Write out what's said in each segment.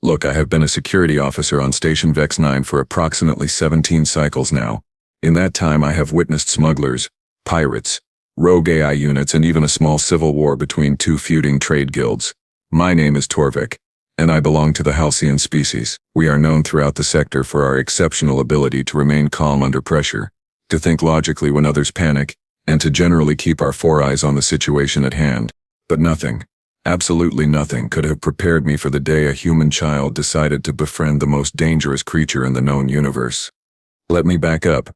Look, I have been a security officer on Station Vex 9 for approximately 17 cycles now. In that time I have witnessed smugglers, pirates, rogue AI units, and even a small civil war between two feuding trade guilds. My name is Torvik, and I belong to the Halcyon species. We are known throughout the sector for our exceptional ability to remain calm under pressure, to think logically when others panic, and to generally keep our four eyes on the situation at hand. But nothing, absolutely nothing, could have prepared me for the day a human child decided to befriend the most dangerous creature in the known universe. Let me back up.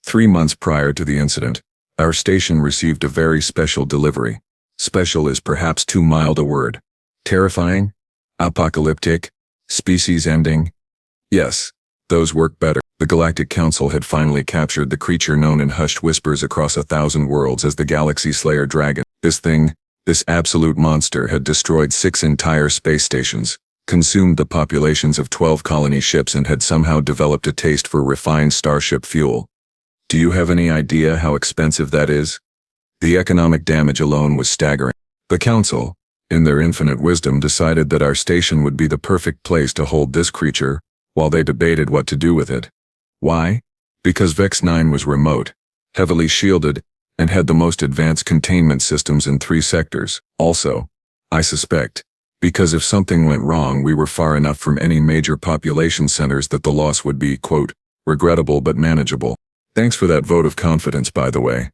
3 months prior to the incident, our station received a very special delivery. Special is perhaps too mild a word. Terrifying? Apocalyptic? Species-ending? Yes, those work better. The Galactic Council had finally captured the creature known in hushed whispers across 1,000 worlds as the Galaxy Slayer Dragon. This absolute monster had destroyed 6 entire space stations, consumed the populations of 12 colony ships, and had somehow developed a taste for refined starship fuel. Do you have any idea how expensive that is? The economic damage alone was staggering. The Council, in their infinite wisdom, decided that our station would be the perfect place to hold this creature, while they debated what to do with it. Why? Because Vex 9 was remote, heavily shielded, and had the most advanced containment systems in 3 sectors. Also, I suspect, because if something went wrong we were far enough from any major population centers that the loss would be, quote, regrettable but manageable. Thanks for that vote of confidence, by the way.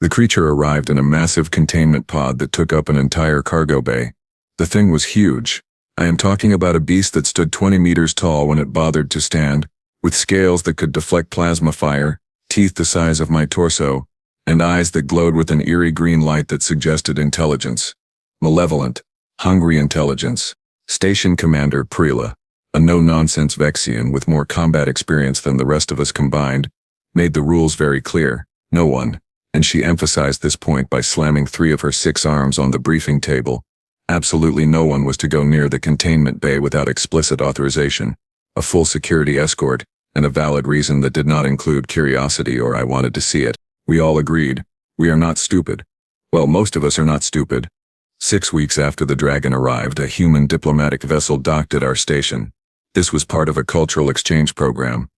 The creature arrived in a massive containment pod that took up an entire cargo bay. The thing was huge. I am talking about a beast that stood 20 meters tall when it bothered to stand, with scales that could deflect plasma fire, teeth the size of my torso, and eyes that glowed with an eerie green light that suggested intelligence. Malevolent, hungry intelligence. Station Commander Prila, a no-nonsense Vexian with more combat experience than the rest of us combined, made the rules very clear. No one, and she emphasized this point by slamming 3 of her 6 arms on the briefing table, absolutely no one was to go near the containment bay without explicit authorization, a full security escort, and a valid reason that did not include curiosity or I wanted to see it. We all agreed. We are not stupid. Well, most of us are not stupid. 6 weeks after the Dragon arrived, a human diplomatic vessel docked at our station. This was part of a cultural exchange program.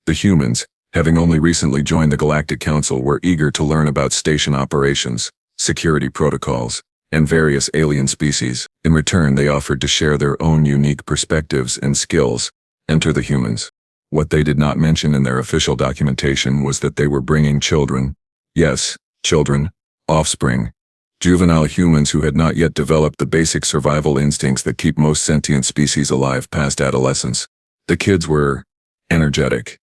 The humans, having only recently joined the Galactic Council, were eager to learn about station operations, security protocols, and various alien species. In return, they offered to share their own unique perspectives and skills. Enter the humans. What they did not mention in their official documentation was that they were bringing children. Yes, children, offspring. Juvenile humans who had not yet developed the basic survival instincts that keep most sentient species alive past adolescence. The kids were energetic.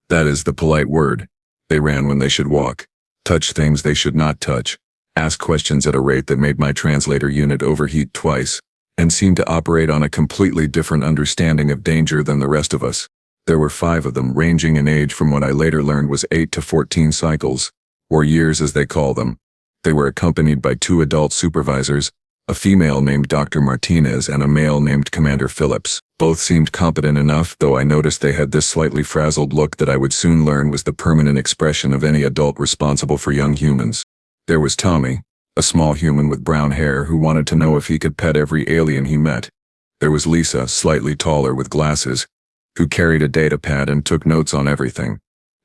That is the polite word. They ran when they should walk, touch things they should not touch, ask questions at a rate that made my translator unit overheat twice, and seemed to operate on a completely different understanding of danger than the rest of us. There were 5 of them, ranging in age from what I later learned was 8 to 14 cycles, or years as they call them. They were accompanied by 2 adult supervisors, a female named Dr. Martinez and a male named Commander Phillips. Both seemed competent enough, though I noticed they had this slightly frazzled look that I would soon learn was the permanent expression of any adult responsible for young humans. There was Tommy, a small human with brown hair who wanted to know if he could pet every alien he met. There was Lisa, slightly taller with glasses, who carried a data pad and took notes on everything.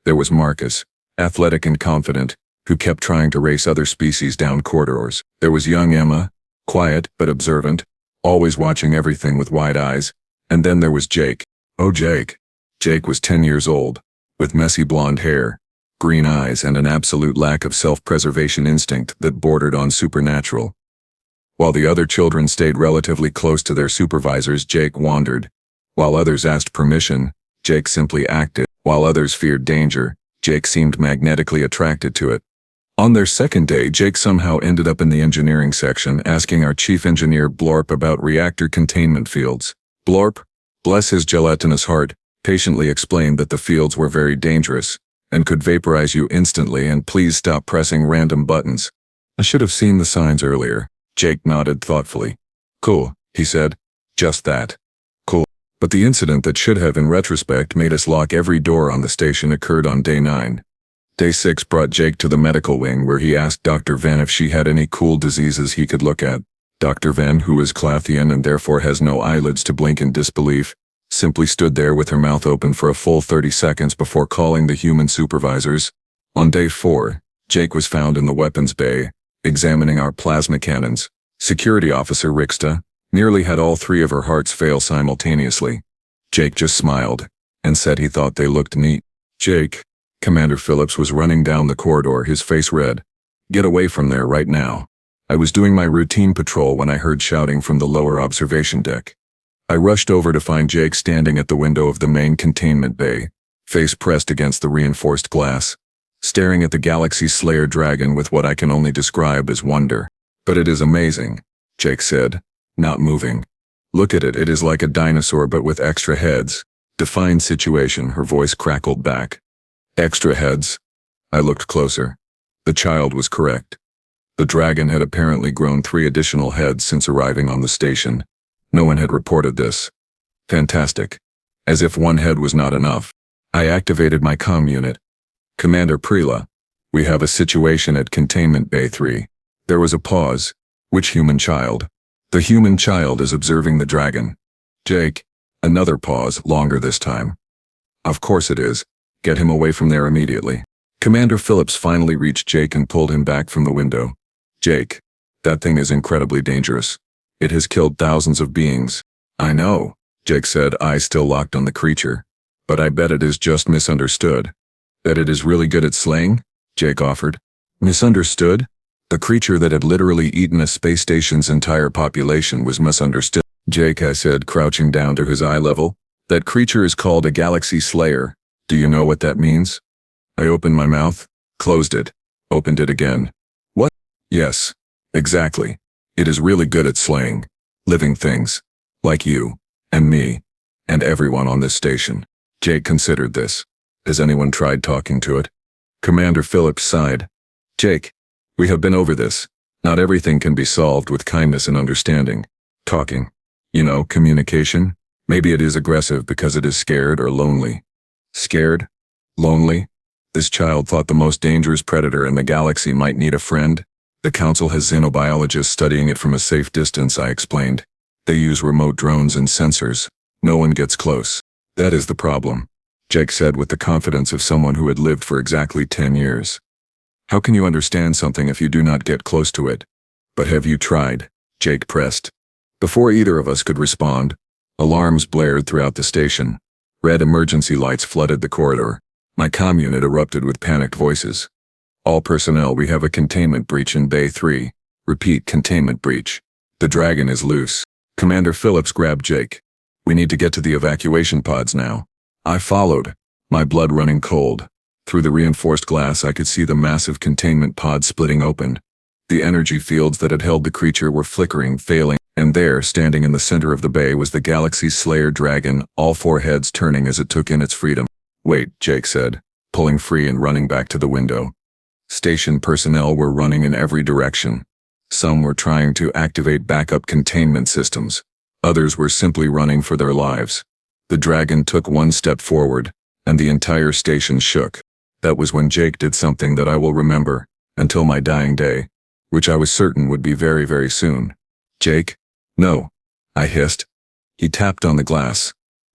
There was Marcus, athletic and confident, who kept trying to race other species down corridors. There was young Emma, quiet but observant, always watching everything with wide eyes. And then there was Jake. Oh, Jake. Jake was 10 years old, with messy blonde hair, green eyes, and an absolute lack of self-preservation instinct that bordered on supernatural. While the other children stayed relatively close to their supervisors, Jake wandered. While others asked permission, Jake simply acted. While others feared danger, Jake seemed magnetically attracted to it. On their second day, Jake somehow ended up in the engineering section asking our chief engineer Blorp about reactor containment fields. Blorp, bless his gelatinous heart, patiently explained that the fields were very dangerous and could vaporize you instantly, and please stop pressing random buttons. I should have seen the signs earlier. Jake nodded thoughtfully. Cool, he said. Just that. Cool. But the incident that should have, in retrospect, made us lock every door on the station occurred on day 9. Day 6 brought Jake to the medical wing where he asked Dr. Venn if she had any cool diseases he could look at. Dr. Venn, who is Clathian and therefore has no eyelids to blink in disbelief, simply stood there with her mouth open for a full 30 seconds before calling the human supervisors. On day 4, Jake was found in the weapons bay, examining our plasma cannons. Security officer Rixta nearly had all 3 of her hearts fail simultaneously. Jake just smiled and said he thought they looked neat. Jake, Commander Phillips was running down the corridor, his face red. Get away from there right now. I was doing my routine patrol when I heard shouting from the lower observation deck. I rushed over to find Jake standing at the window of the main containment bay, face pressed against the reinforced glass, staring at the Galaxy Slayer dragon with what I can only describe as wonder. But it is amazing, Jake said, not moving. Look at it, it is like a dinosaur but with extra heads. Defined situation, her voice crackled back. Extra heads? I looked closer. The child was correct. The dragon had apparently grown 3 additional heads since arriving on the station. No one had reported this. Fantastic. As if 1 head was not enough, I activated my comm unit. Commander Prila, we have a situation at Containment Bay 3. There was a pause. Which human child? The human child is observing the dragon. Jake. Another pause, longer this time. Of course it is. Get him away from there immediately. Commander Phillips finally reached Jake and pulled him back from the window. Jake, that thing is incredibly dangerous. It has killed thousands of beings. I know, Jake said, eyes still locked on the creature. But I bet it is just misunderstood. That it is really good at slaying? Jake offered. Misunderstood? The creature that had literally eaten a space station's entire population was misunderstood. Jake, I said, crouching down to his eye level. That creature is called a Galaxy Slayer. Do you know what that means? I opened my mouth, closed it, opened it again. What? Yes, exactly. It is really good at slaying living things, like you, and me, and everyone on this station. Jake considered this. Has anyone tried talking to it? Commander Phillips sighed. Jake, we have been over this. Not everything can be solved with kindness and understanding. Talking. You know, communication. Maybe it is aggressive because it is scared or lonely. Scared? Lonely? This child thought the most dangerous predator in the galaxy might need a friend. The council has xenobiologists studying it from a safe distance, I explained. They use remote drones and sensors. No one gets close. That is the problem, Jake said with the confidence of someone who had lived for exactly 10 years. How can you understand something if you do not get close to it? But have you tried? Jake pressed. Before either of us could respond, alarms blared throughout the station. Red emergency lights flooded the corridor. My comm unit erupted with panicked voices. All personnel, we have a containment breach in Bay 3. Repeat, containment breach. The dragon is loose. Commander Phillips grabbed Jake. We need to get to the evacuation pods now. I followed, my blood running cold. Through the reinforced glass I could see the massive containment pod splitting open. The energy fields that had held the creature were flickering, failing, and there, standing in the center of the bay, was the Galaxy Slayer dragon, all 4 heads turning as it took in its freedom. Wait, Jake said, pulling free and running back to the window. Station personnel were running in every direction. Some were trying to activate backup containment systems. Others were simply running for their lives. The dragon took 1 step forward, and the entire station shook. That was when Jake did something that I will remember, until my dying day, which I was certain would be very, very soon. Jake? No, I hissed. He tapped on the glass.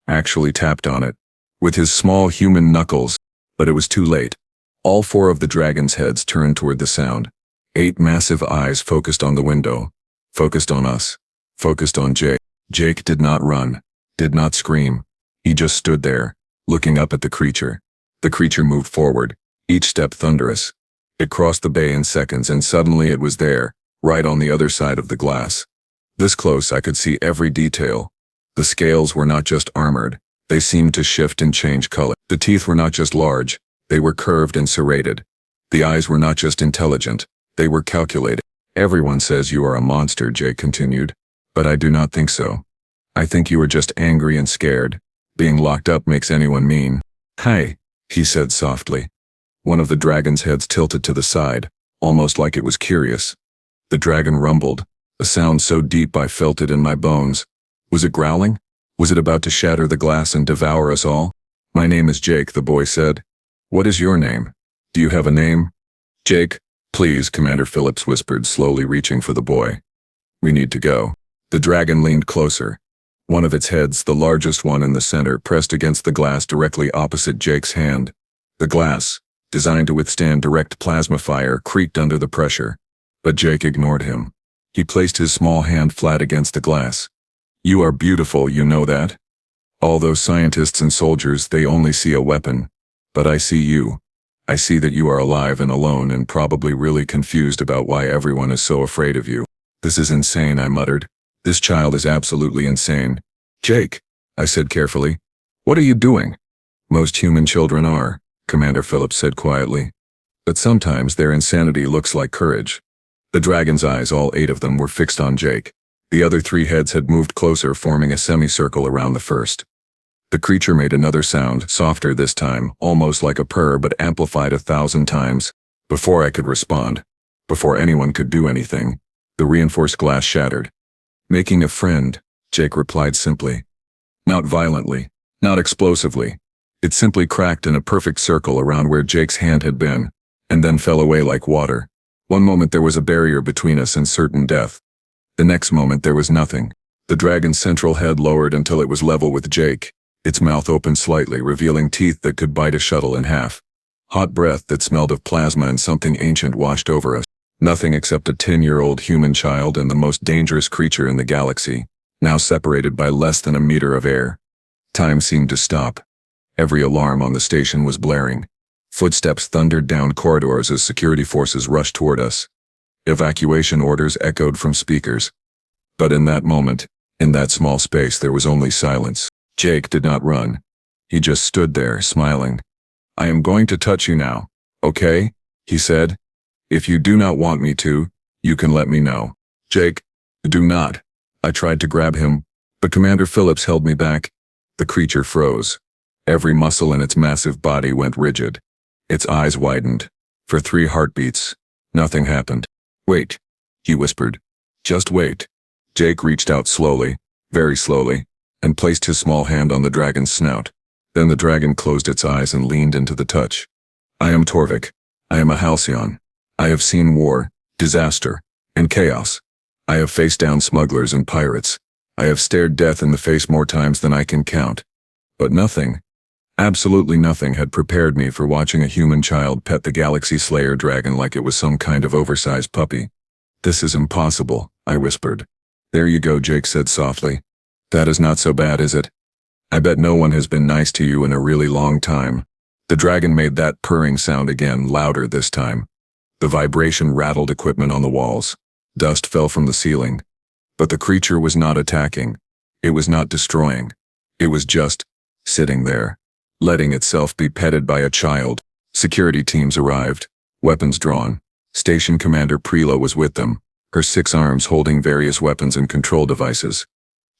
Actually tapped on it. With his small human knuckles, but it was too late. All 4 of the dragon's heads turned toward the sound. 8 massive eyes focused on the window, focused on us, focused on Jake. Jake did not run, did not scream. He just stood there, looking up at the creature. The creature moved forward, each step thunderous. It crossed the bay in seconds and suddenly it was there, right on the other side of the glass. This close I could see every detail. The scales were not just armored, they seemed to shift and change color. The teeth were not just large, they were curved and serrated. The eyes were not just intelligent, they were calculated. Everyone says you are a monster, Jake continued, but I do not think so. I think you are just angry and scared. Being locked up makes anyone mean. Hey, he said softly. One of the dragon's heads tilted to the side, almost like it was curious. The dragon rumbled, a sound so deep I felt it in my bones. Was it growling? Was it about to shatter the glass and devour us all? My name is Jake, the boy said. What is your name? Do you have a name? Jake, please, Commander Phillips whispered, slowly reaching for the boy. We need to go. The dragon leaned closer. One of its heads, the largest one in the center, pressed against the glass directly opposite Jake's hand. The glass, designed to withstand direct plasma fire, creaked under the pressure. But Jake ignored him. He placed his small hand flat against the glass. "You are beautiful, you know that? All those scientists and soldiers, they only see a weapon. But I see you. I see that you are alive and alone and probably really confused about why everyone is so afraid of you." "This is insane," I muttered. "This child is absolutely insane." "Jake," I said carefully, "what are you doing?" "Most human children are," Commander Phillips said quietly. "But sometimes their insanity looks like courage." The dragon's eyes, all 8 of them, were fixed on Jake. The other 3 heads had moved closer, forming a semicircle around the first. The creature made another sound, softer this time, almost like a purr but amplified 1,000 times. Before I could respond, before anyone could do anything, the reinforced glass shattered. "Making a friend," Jake replied simply. Not violently, not explosively. It simply cracked in a perfect circle around where Jake's hand had been, and then fell away like water. One moment there was a barrier between us and certain death. The next moment there was nothing. The dragon's central head lowered until it was level with Jake. Its mouth opened slightly, revealing teeth that could bite a shuttle in half. Hot breath that smelled of plasma and something ancient washed over us. Nothing except a 10-year-old human child and the most dangerous creature in the galaxy, now separated by less than a meter of air. Time seemed to stop. Every alarm on the station was blaring. Footsteps thundered down corridors as security forces rushed toward us. Evacuation orders echoed from speakers. But in that moment, in that small space, there was only silence. Jake did not run. He just stood there, smiling. "I am going to touch you now, okay?" he said. "If you do not want me to, you can let me know." "Jake, do not." I tried to grab him, but Commander Phillips held me back. The creature froze. Every muscle in its massive body went rigid. Its eyes widened. For 3 heartbeats, nothing happened. "Wait," he whispered. "Just wait." Jake reached out slowly, very slowly, and placed his small hand on the dragon's snout. Then the dragon closed its eyes and leaned into the touch. "I am Torvik. I am a Halcyon. I have seen war, disaster, and chaos. I have faced down smugglers and pirates. I have stared death in the face more times than I can count. But nothing, absolutely nothing, had prepared me for watching a human child pet the Galaxy Slayer dragon like it was some kind of oversized puppy. "This is impossible," I whispered. "There you go," Jake said softly. "That is not so bad, is it? I bet no one has been nice to you in a really long time." The dragon made that purring sound again, louder this time. The vibration rattled equipment on the walls. Dust fell from the ceiling. But the creature was not attacking. It was not destroying. It was just sitting there, letting itself be petted by a child. Security teams arrived, weapons drawn. Station Commander Preela was with them, her 6 arms holding various weapons and control devices.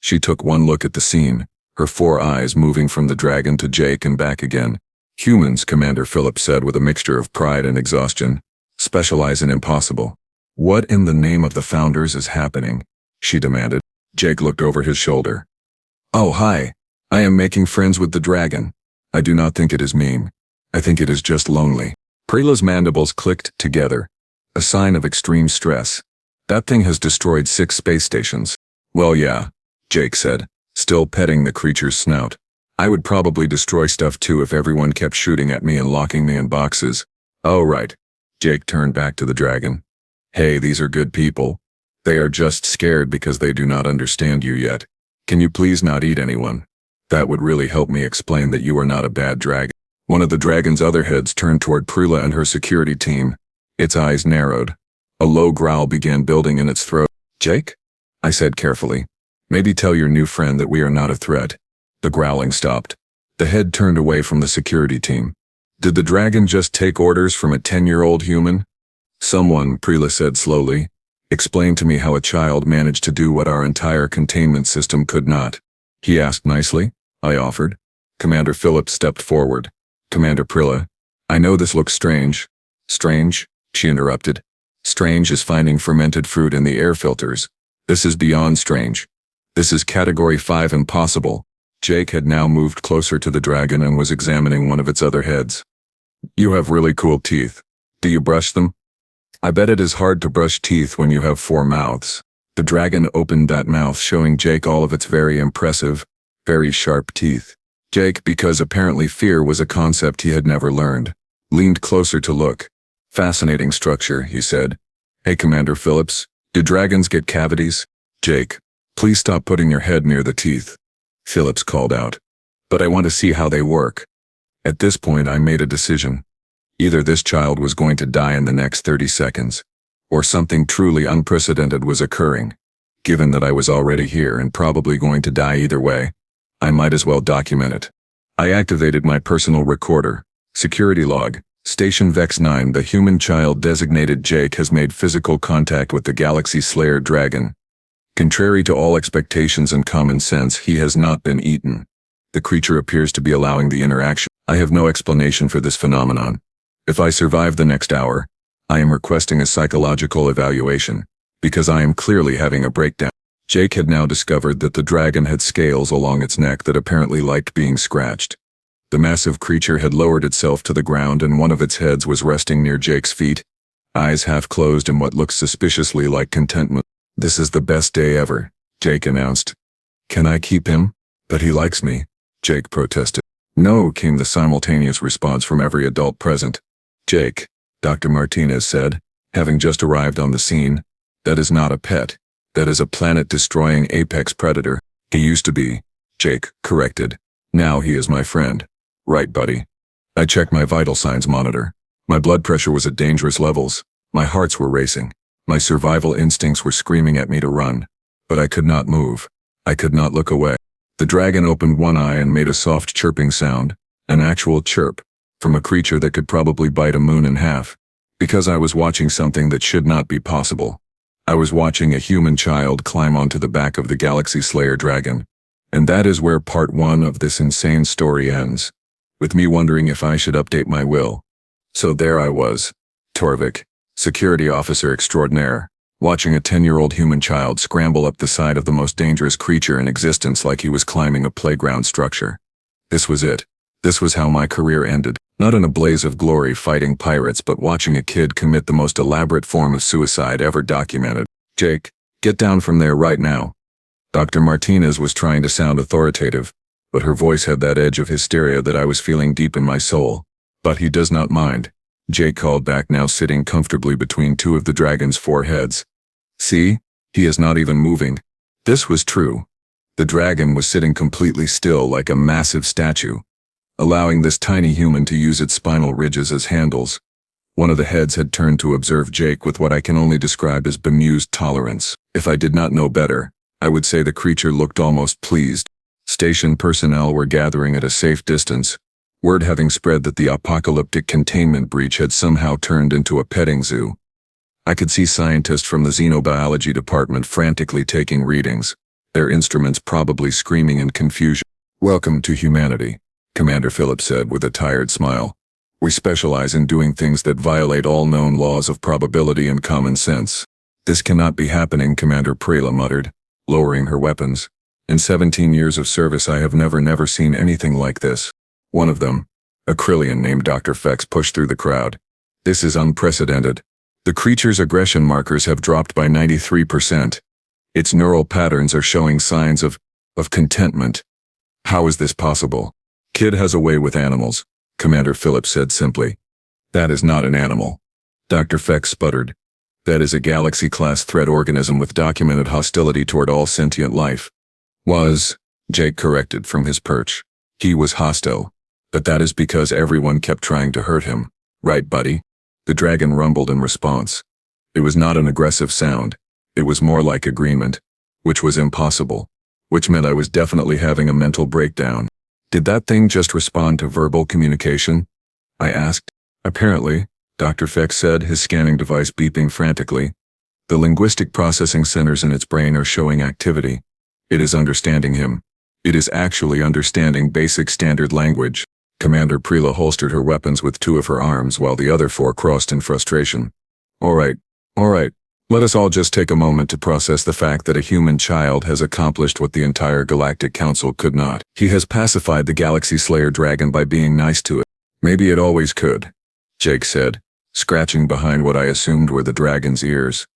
She took one look at the scene, her 4 eyes moving from the dragon to Jake and back again. "Humans," Commander Phillips said with a mixture of pride and exhaustion, "specialize in impossible." "What in the name of the founders is happening?" she demanded. Jake looked over his shoulder. "Oh, hi. I am making friends with the dragon. I do not think it is mean. I think it is just lonely." Preela's mandibles clicked together, a sign of extreme stress. "That thing has destroyed 6 space stations." "Well, yeah," Jake said, still petting the creature's snout. "I would probably destroy stuff too if everyone kept shooting at me and locking me in boxes." "Oh, right." Jake turned back to the dragon. "Hey, these are good people. They are just scared because they do not understand you yet. Can you please not eat anyone? That would really help me explain that you are not a bad dragon." One of the dragon's other heads turned toward Preela and her security team. Its eyes narrowed. A low growl began building in its throat. "Jake?" I said carefully. "Maybe tell your new friend that we are not a threat." The growling stopped. The head turned away from the security team. "Did the dragon just take orders from a 10-year-old human?" "Someone," Preela said slowly, "explain to me how a child managed to do what our entire containment system could not." "He asked nicely," I offered. Commander Phillips stepped forward. "Commander Preela, I know this looks strange." "Strange?" she interrupted. "Strange is finding fermented fruit in the air filters. This is beyond strange. This is Category 5 impossible." Jake had now moved closer to the dragon and was examining one of its other heads. "You have really cool teeth. Do you brush them?" "I bet it is hard to brush teeth when you have 4 mouths." The dragon opened that mouth, showing Jake all of its very impressive, very sharp teeth. Jake, because apparently fear was a concept he had never learned, leaned closer to look. "Fascinating structure," he said. "Hey, Commander Phillips, do dragons get cavities?" "Jake, please stop putting your head near the teeth," Phillips called out. "But I want to see how they work." At this point I made a decision. Either this child was going to die in the next 30 seconds, or something truly unprecedented was occurring. Given that I was already here and probably going to die either way, I might as well document it. I activated my personal recorder. Security log. Station Vex 9. The human child designated Jake has made physical contact with the Galaxy Slayer dragon. Contrary to all expectations and common sense, he has not been eaten. The creature appears to be allowing the interaction. I have no explanation for this phenomenon. If I survive the next hour, I am requesting a psychological evaluation, because I am clearly having a breakdown. Jake had now discovered that the dragon had scales along its neck that apparently liked being scratched. The massive creature had lowered itself to the ground and one of its heads was resting near Jake's feet, eyes half closed in what looked suspiciously like contentment. "This is the best day ever," Jake announced. "Can I keep him?" "But he likes me," Jake protested. "No," came the simultaneous response from every adult present. "Jake," Dr. Martinez said, having just arrived on the scene, "that is not a pet. That is a planet-destroying apex predator." "He used to be," Jake corrected. "Now he is my friend." "Right, buddy." I checked my vital signs monitor. My blood pressure was at dangerous levels. My hearts were racing. My survival instincts were screaming at me to run. But I could not move. I could not look away. The dragon opened one eye and made a soft chirping sound, an actual chirp, from a creature that could probably bite a moon in half. Because I was watching something that should not be possible. I was watching a human child climb onto the back of the Galaxy Slayer dragon. And that is where part 1 of this insane story ends, with me wondering if I should update my will. So there I was, Torvik, security officer extraordinaire, watching a 10-year-old human child scramble up the side of the most dangerous creature in existence like he was climbing a playground structure. This was it. This was how my career ended. Not in a blaze of glory fighting pirates, but watching a kid commit the most elaborate form of suicide ever documented. "Jake, get down from there right now." Dr. Martinez was trying to sound authoritative, but her voice had that edge of hysteria that I was feeling deep in my soul. "But he does not mind," Jake called back, now sitting comfortably between two of the dragon's four heads. "See? He is not even moving." This was true. The dragon was sitting completely still like a massive statue, allowing this tiny human to use its spinal ridges as handles. One of the heads had turned to observe Jake with what I can only describe as bemused tolerance. If I did not know better, I would say the creature looked almost pleased. Station personnel were gathering at a safe distance, word having spread that the apocalyptic containment breach had somehow turned into a petting zoo. I could see scientists from the xenobiology department frantically taking readings, their instruments probably screaming in confusion. "Welcome to humanity," Commander Phillips said with a tired smile. "We specialize in doing things that violate all known laws of probability and common sense." "This cannot be happening," Commander Prela muttered, lowering her weapons. "In 17 years of service I have never seen anything like this." One of them, a Krillian named Dr. Fex, pushed through the crowd. "This is unprecedented. The creature's aggression markers have dropped by 93%. Its neural patterns are showing signs of contentment. How is this possible?" "Kid has a way with animals," Commander Phillips said simply. "That is not an animal," Dr. Fex sputtered. "That is a Galaxy-class threat organism with documented hostility toward all sentient life." Jake corrected from his perch. "He was hostile. But that is because everyone kept trying to hurt him. Right, buddy?" The dragon rumbled in response. It was not an aggressive sound. It was more like agreement, which was impossible, which meant I was definitely having a mental breakdown. "Did that thing just respond to verbal communication?" I asked. "Apparently," Dr. Fex said, his scanning device beeping frantically. "The linguistic processing centers in its brain are showing activity. It is understanding him. It is actually understanding basic standard language." Commander Prela holstered her weapons with two of her arms while the other four crossed in frustration. All right. Let us all just take a moment to process the fact that a human child has accomplished what the entire Galactic Council could not. He has pacified the Galaxy Slayer dragon by being nice to it. Maybe it always could," Jake said, scratching behind what I assumed were the dragon's ears.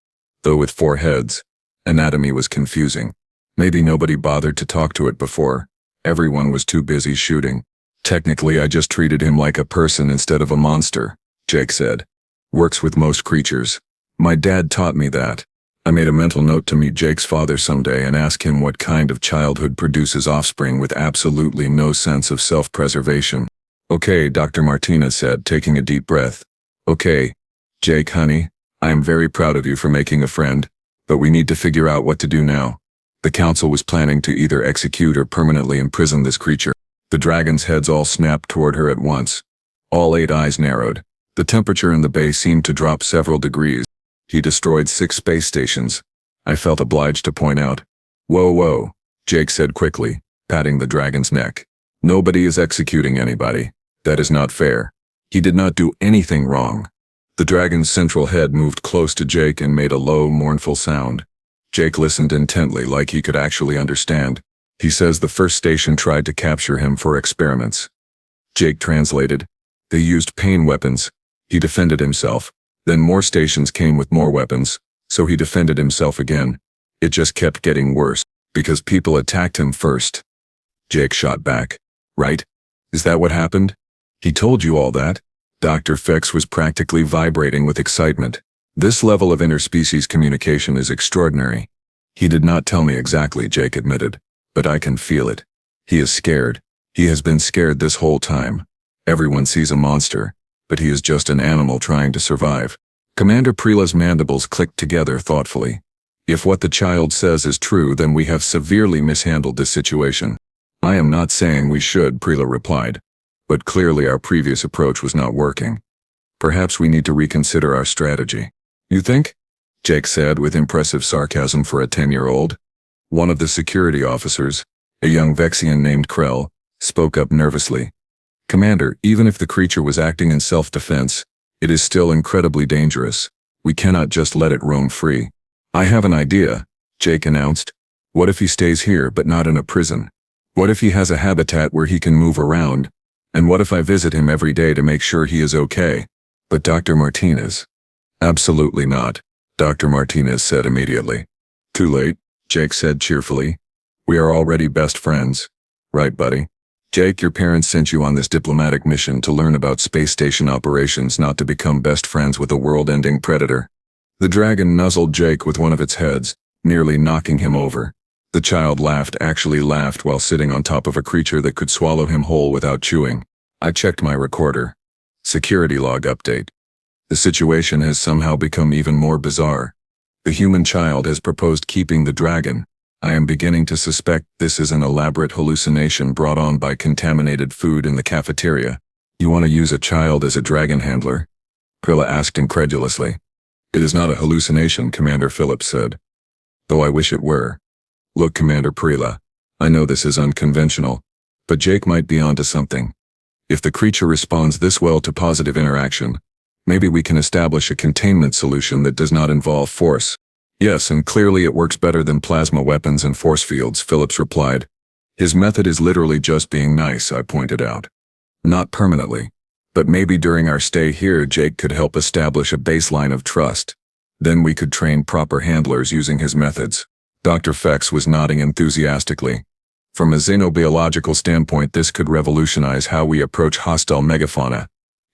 "Though with four heads, Anatomy was confusing. Maybe nobody bothered to talk to it before. Everyone was too busy shooting. Technically, I just treated him like a person instead of a monster, Jake said. Works with most creatures. My dad taught me that. I made a mental note to meet Jake's father someday and ask him what kind of childhood produces offspring with absolutely no sense of self-preservation. Okay, Dr. Martinez said, taking a deep breath. Okay, Jake, honey, I am very proud of you for making a friend, but we need to figure out what to do now. The council was planning to either execute or permanently imprison this creature. The dragon's heads all snapped toward her at once. All 8 eyes narrowed. The temperature in the bay seemed to drop several degrees. He destroyed 6 space stations. I felt obliged to point out. Whoa, whoa, Jake said quickly, patting the dragon's neck. Nobody is executing anybody. That is not fair. He did not do anything wrong. The dragon's central head moved close to Jake and made a low, mournful sound. Jake listened intently, like he could actually understand. He says the first station tried to capture him for experiments. Jake translated. They used pain weapons. He defended himself. Then more stations came with more weapons, so he defended himself again. It just kept getting worse, because people attacked him first. Jake shot back. Right? Is that what happened? He told you all that? Dr. Fex was practically vibrating with excitement. This level of interspecies communication is extraordinary. He did not tell me exactly, Jake admitted, but I can feel it. He is scared. He has been scared this whole time. Everyone sees a monster, but he is just an animal trying to survive. Commander Prila's mandibles clicked together thoughtfully. If what the child says is true, then we have severely mishandled this situation. I am not saying we should, Prila replied. But clearly our previous approach was not working. Perhaps we need to reconsider our strategy. You think? Jake said with impressive sarcasm for a 10-year-old. One of the security officers, a young Vexian named Krell, spoke up nervously. Commander, even if the creature was acting in self-defense, it is still incredibly dangerous. We cannot just let it roam free. I have an idea, Jake announced. What if he stays here but not in a prison? What if he has a habitat where he can move around? And what if I visit him every day to make sure he is okay? But Dr. Martinez. Absolutely not, Dr. Martinez said immediately. Too late, Jake said cheerfully. We are already best friends. Right, buddy? Jake, your parents sent you on this diplomatic mission to learn about space station operations, not to become best friends with a world-ending predator. The dragon nuzzled Jake with one of its heads, nearly knocking him over. The child actually laughed while sitting on top of a creature that could swallow him whole without chewing. I checked my recorder. Security log update. The situation has somehow become even more bizarre. The human child has proposed keeping the dragon. I am beginning to suspect this is an elaborate hallucination brought on by contaminated food in the cafeteria. You want to use a child as a dragon handler? Prilla asked incredulously. It is not a hallucination, Commander Phillips said. Though I wish it were. Look, Commander Prila, I know this is unconventional, but Jake might be onto something. If the creature responds this well to positive interaction, maybe we can establish a containment solution that does not involve force. Yes, and clearly it works better than plasma weapons and force fields, Phillips replied. His method is literally just being nice, I pointed out. Not permanently, but maybe during our stay here Jake could help establish a baseline of trust. Then we could train proper handlers using his methods. Dr. Fex was nodding enthusiastically. From a xenobiological standpoint, this could revolutionize how we approach hostile megafauna.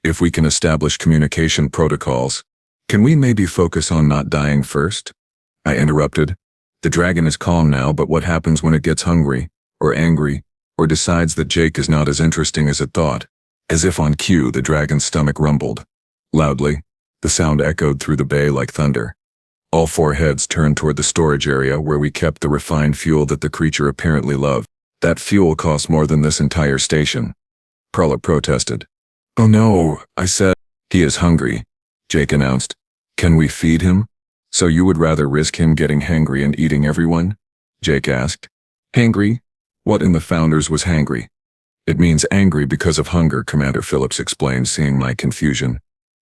If we can establish communication protocols, can we maybe focus on not dying first? I interrupted. The dragon is calm now, but what happens when it gets hungry, or angry, or decides that Jake is not as interesting as it thought? As if on cue, the dragon's stomach rumbled. Loudly, the sound echoed through the bay like thunder. All 4 heads turned toward the storage area where we kept the refined fuel that the creature apparently loved. That fuel cost more than this entire station. Prilla protested. Oh no, I said. He is hungry, Jake announced. Can we feed him? So you would rather risk him getting hangry and eating everyone? Jake asked. Hangry? What in the founders was hangry? It means angry because of hunger, Commander Phillips explained, seeing my confusion.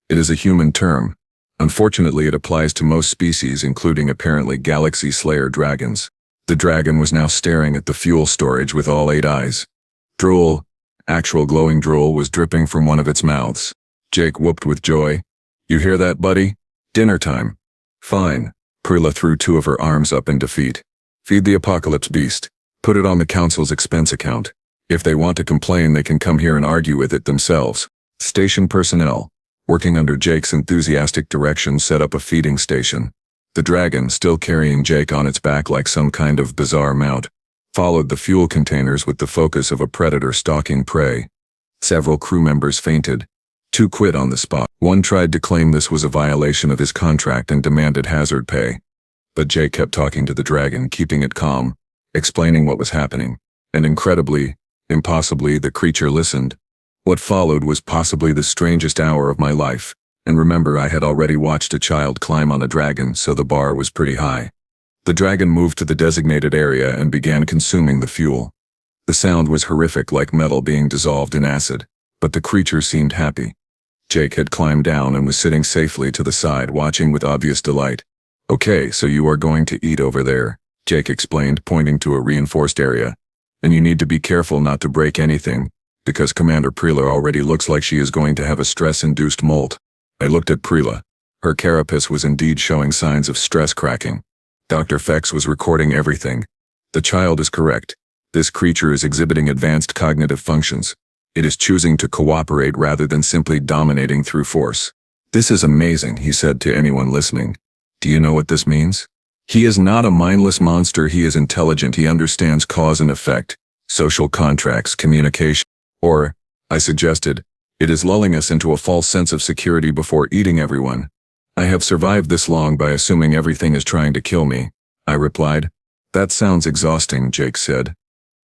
It is a human term. Unfortunately, it applies to most species, including apparently Galaxy Slayer dragons. The dragon was now staring at the fuel storage with all 8 eyes. Drool, actual glowing drool, was dripping from one of its mouths. Jake whooped with joy. You hear that, buddy? Dinner time. Fine. Prilla threw two of her arms up in defeat. Feed the apocalypse beast. Put it on the council's expense account. If they want to complain, they can come here and argue with it themselves. Station personnel, working under Jake's enthusiastic direction, set up a feeding station. The dragon, still carrying Jake on its back like some kind of bizarre mount, followed the fuel containers with the focus of a predator stalking prey. Several crew members fainted. 2 quit on the spot. 1 tried to claim this was a violation of his contract and demanded hazard pay. But Jake kept talking to the dragon, keeping it calm, explaining what was happening. And incredibly, impossibly, the creature listened. What followed was possibly the strangest hour of my life. And remember, I had already watched a child climb on a dragon, so the bar was pretty high. The dragon moved to the designated area and began consuming the fuel. The sound was horrific, like metal being dissolved in acid, but the creature seemed happy. Jake had climbed down and was sitting safely to the side, watching with obvious delight. "Okay, so you are going to eat over there," Jake explained, pointing to a reinforced area. "And you need to be careful not to break anything, because Commander Prilla already looks like she is going to have a stress-induced molt." I looked at Prilla. Her carapace was indeed showing signs of stress cracking. Dr. Fex was recording everything. The child is correct. This creature is exhibiting advanced cognitive functions. It is choosing to cooperate rather than simply dominating through force. "This is amazing," he said to anyone listening. "Do you know what this means? He is not a mindless monster. He is intelligent. He understands cause and effect, social contracts, communication." Or, I suggested, "It is lulling us into a false sense of security before eating everyone. I have survived this long by assuming everything is trying to kill me," I replied. "That sounds exhausting," Jake said.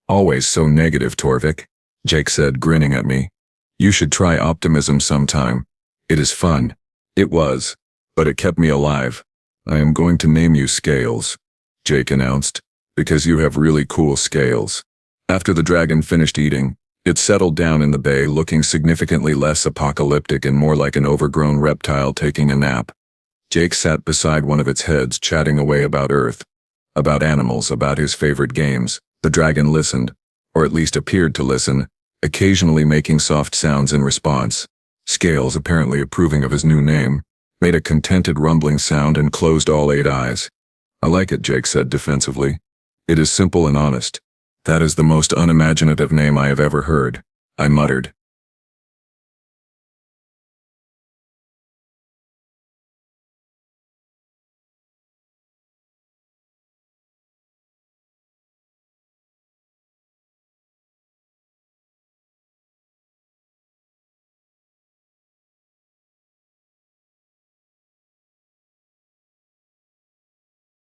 "Always so negative, Torvik," Jake said, grinning at me. "You should try optimism sometime. It is fun." It was, but it kept me alive. "I am going to name you Scales," Jake announced, "because you have really cool scales." After the dragon finished eating, it settled down in the bay, looking significantly less apocalyptic and more like an overgrown reptile taking a nap. Jake sat beside one of its heads, chatting away about Earth, about animals, about his favorite games. The dragon listened, or at least appeared to listen, occasionally making soft sounds in response. Scales, apparently approving of his new name, made a contented rumbling sound and closed all 8 eyes. "I like it," Jake said defensively. "It is simple and honest." "That is the most unimaginative name I have ever heard," I muttered.